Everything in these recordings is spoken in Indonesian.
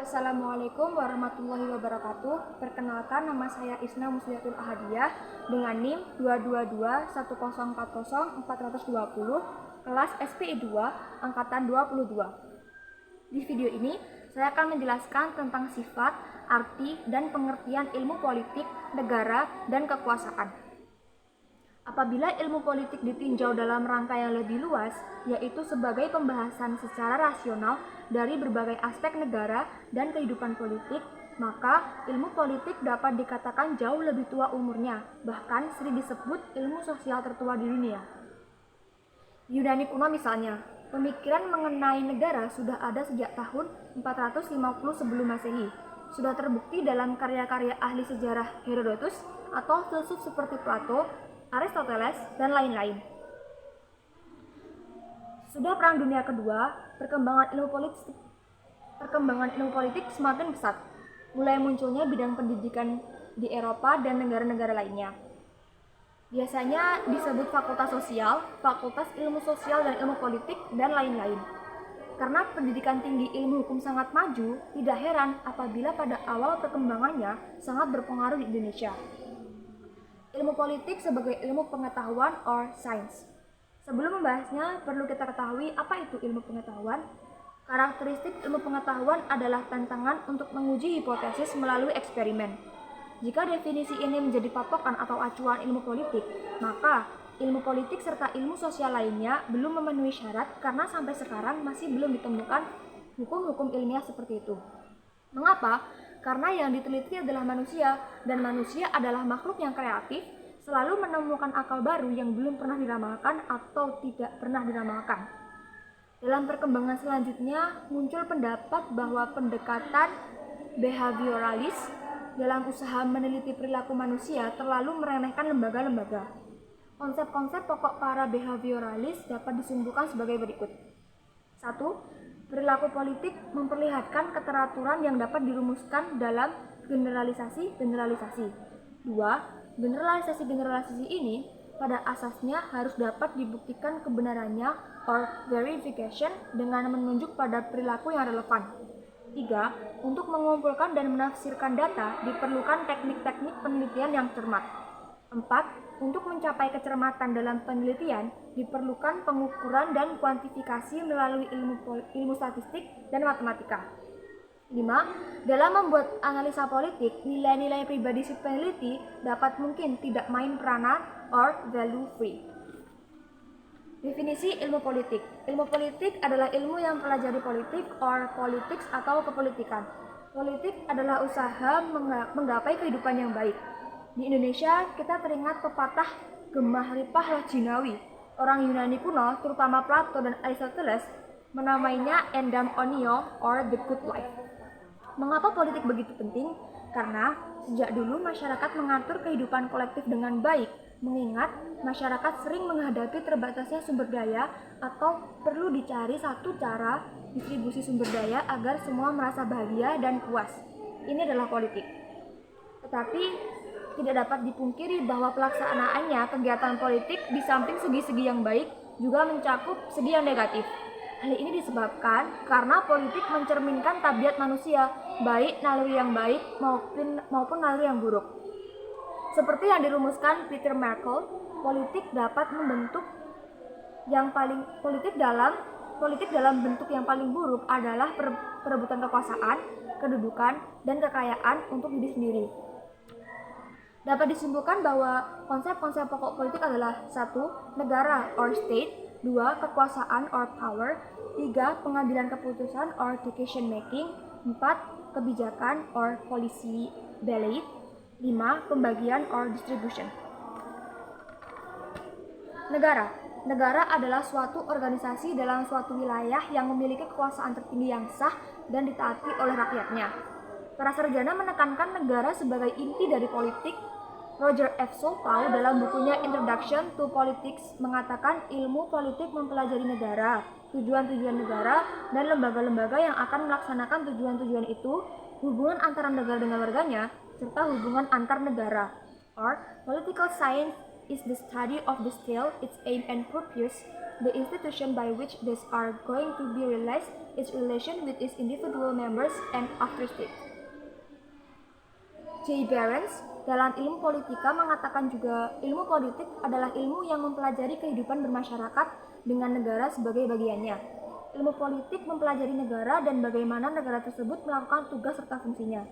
Assalamualaikum warahmatullahi wabarakatuh. Perkenalkan, nama saya Isna Musliatul Ahadiyah dengan NIM 2221040-420 kelas SPI 2 angkatan 22. Di video ini saya akan menjelaskan tentang sifat, arti, dan pengertian ilmu politik, negara, dan kekuasaan. Apabila ilmu politik ditinjau dalam rangka yang lebih luas, yaitu sebagai pembahasan secara rasional dari berbagai aspek negara dan kehidupan politik, maka ilmu politik dapat dikatakan jauh lebih tua umurnya, bahkan sering disebut ilmu sosial tertua di dunia. Yunani kuno misalnya, pemikiran mengenai negara sudah ada sejak tahun 450 sebelum Masehi. Sudah terbukti dalam karya-karya ahli sejarah Herodotus atau filsuf seperti Plato, Aristoteles, dan lain-lain. Sudah Perang Dunia Kedua, perkembangan ilmu politik semakin pesat. Mulai munculnya bidang pendidikan di Eropa dan negara-negara lainnya. Biasanya disebut fakultas sosial, fakultas ilmu sosial dan ilmu politik, dan lain-lain. Karena pendidikan tinggi ilmu hukum sangat maju, tidak heran apabila pada awal perkembangannya sangat berpengaruh di Indonesia. Ilmu politik sebagai ilmu pengetahuan or science. Sebelum membahasnya, perlu kita ketahui apa itu ilmu pengetahuan. Karakteristik ilmu pengetahuan adalah tantangan untuk menguji hipotesis melalui eksperimen. Jika definisi ini menjadi patokan atau acuan ilmu politik, maka ilmu politik serta ilmu sosial lainnya belum memenuhi syarat karena sampai sekarang masih belum ditemukan hukum-hukum ilmiah seperti itu. Mengapa? Karena yang diteliti adalah manusia, dan manusia adalah makhluk yang kreatif, selalu menemukan akal baru yang belum pernah diramalkan atau tidak pernah diramalkan. Dalam perkembangan selanjutnya, muncul pendapat bahwa pendekatan behavioralis dalam usaha meneliti perilaku manusia terlalu meremehkan lembaga-lembaga. Konsep-konsep pokok para behavioralis dapat disimpulkan sebagai berikut. 1. Perilaku politik memperlihatkan keteraturan yang dapat dirumuskan dalam generalisasi-generalisasi. 2. Generalisasi-generalisasi ini pada asasnya harus dapat dibuktikan kebenarannya or verification dengan menunjuk pada perilaku yang relevan. 3. Untuk mengumpulkan dan menafsirkan data diperlukan teknik-teknik penelitian yang cermat. 4. Untuk mencapai kecermatan dalam penelitian, diperlukan pengukuran dan kuantifikasi melalui ilmu statistik dan matematika. 5. Dalam membuat analisa politik, nilai-nilai pribadi si peneliti dapat mungkin tidak main peranan or value free. Definisi ilmu politik. Ilmu politik adalah ilmu yang mempelajari politik or politics atau kepolitikan. Politik adalah usaha menggapai kehidupan yang baik. Di Indonesia, kita teringat pepatah gemah ripah loh Jinawi. Orang Yunani kuno, terutama Plato dan Aristoteles, menamainya endam onio or the good life. Mengapa politik begitu penting? Karena sejak dulu masyarakat mengatur kehidupan kolektif dengan baik, mengingat masyarakat sering menghadapi terbatasnya sumber daya atau perlu dicari satu cara distribusi sumber daya agar semua merasa bahagia dan puas. Ini adalah politik. Tetapi tidak dapat dipungkiri bahwa pelaksanaannya kegiatan politik di samping segi-segi yang baik juga mencakup segi yang negatif. Hal ini disebabkan karena politik mencerminkan tabiat manusia, baik naluri yang baik maupun naluri yang buruk. Seperti yang dirumuskan Peter Merkel, politik dapat membentuk politik dalam bentuk yang paling buruk adalah perebutan kekuasaan, kedudukan, dan kekayaan untuk diri sendiri. Dapat disimpulkan bahwa konsep-konsep pokok politik adalah 1. Negara or state, 2. Kekuasaan or power, 3. Pengambilan keputusan or decision making, 4. Kebijakan or policy ballot, 5. Pembagian or distribution. Negara adalah suatu organisasi dalam suatu wilayah yang memiliki kekuasaan tertinggi yang sah dan ditaati oleh rakyatnya. Para sarjana menekankan negara sebagai inti dari politik. Roger F. Solow dalam bukunya Introduction to Politics mengatakan ilmu politik mempelajari negara, tujuan-tujuan negara, dan lembaga-lembaga yang akan melaksanakan tujuan-tujuan itu, hubungan antara negara dengan warganya, serta hubungan antar negara. Or, political science is the study of the state, its aim and purpose, the institution by which these are going to be realized, its relation with its individual members, and after state. J. Barons dalam ilmu politika mengatakan juga ilmu politik adalah ilmu yang mempelajari kehidupan bermasyarakat dengan negara sebagai bagiannya. Ilmu politik mempelajari negara dan bagaimana negara tersebut melakukan tugas serta fungsinya.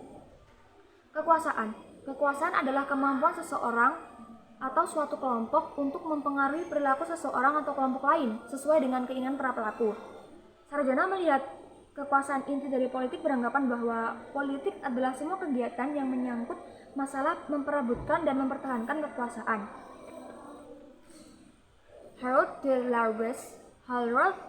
Kekuasaan. Kekuasaan adalah kemampuan seseorang atau suatu kelompok untuk mempengaruhi perilaku seseorang atau kelompok lain sesuai dengan keinginan para pelaku. Sarjana melihat kekuasaan inti dari politik beranggapan bahwa politik adalah semua kegiatan yang menyangkut masalah memperebutkan dan mempertahankan kekuasaan. Harold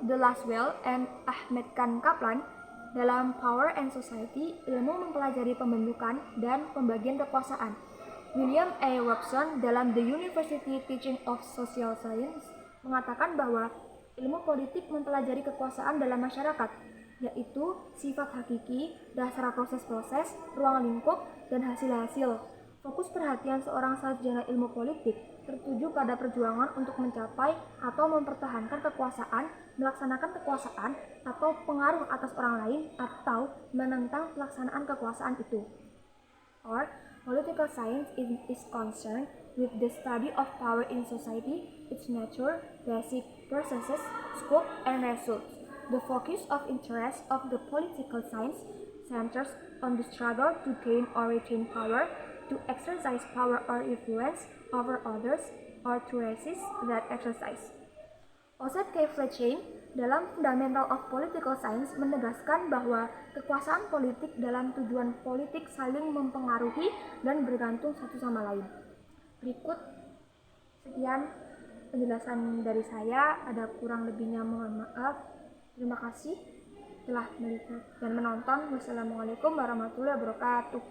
de Laswell and Ahmed Khan Kaplan dalam Power and Society, ilmu mempelajari pembentukan dan pembagian kekuasaan. William A. Robson dalam The University Teaching of Social Science mengatakan bahwa ilmu politik mempelajari kekuasaan dalam masyarakat, yaitu sifat hakiki, dasar proses-proses, ruang lingkup, dan hasil-hasil. Fokus perhatian seorang sarjana ilmu politik tertuju pada perjuangan untuk mencapai atau mempertahankan kekuasaan, melaksanakan kekuasaan, atau pengaruh atas orang lain, atau menentang pelaksanaan kekuasaan itu. Or, political science is concerned with the study of power in society, its nature, basic processes, scope, and results. The focus of interest of the political science centers on the struggle to gain or retain power, to exercise power or influence over others, or to resist that exercise. Joseph K. Fletcher dalam Fundamental of Political Science menegaskan bahwa kekuasaan politik dalam tujuan politik saling mempengaruhi dan bergantung satu sama lain. Berikut sekian penjelasan dari saya, ada kurang lebihnya mohon maaf. Terima kasih telah melihat dan menonton. Wassalamualaikum warahmatullahi wabarakatuh.